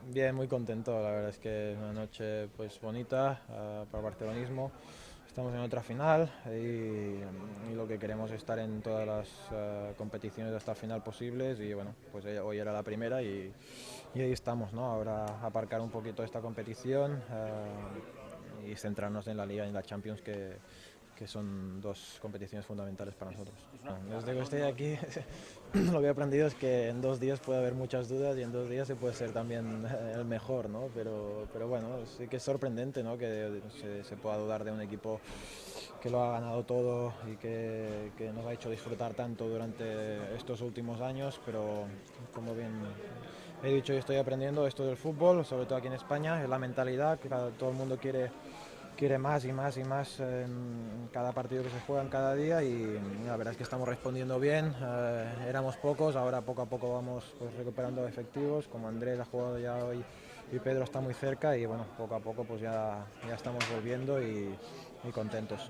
Bien, muy contento, la verdad es que es una noche pues bonita para el barcelonismo. Estamos en otra final y lo que queremos es estar en todas las competiciones hasta el final posibles y bueno, pues hoy era la primera y ahí estamos, ¿no? Ahora aparcar un poquito esta competición y centrarnos en la Liga y en la Champions que son dos competiciones fundamentales para nosotros. Desde que estoy aquí lo que he aprendido es que en 2 días puede haber muchas dudas y en 2 días se puede ser también el mejor, ¿no? Pero bueno, sí que es sorprendente, ¿no? Que se pueda dudar de un equipo que lo ha ganado todo y que nos ha hecho disfrutar tanto durante estos últimos años, pero como bien he dicho y estoy aprendiendo esto del fútbol, sobre todo aquí en España, es la mentalidad, que todo el mundo quiere más y más y más en cada partido que se juega en cada día y la verdad es que estamos respondiendo bien. Éramos pocos, ahora poco a poco vamos pues, recuperando efectivos, como Andrés ha jugado ya hoy y Pedro está muy cerca y bueno, poco a poco pues ya estamos volviendo y contentos.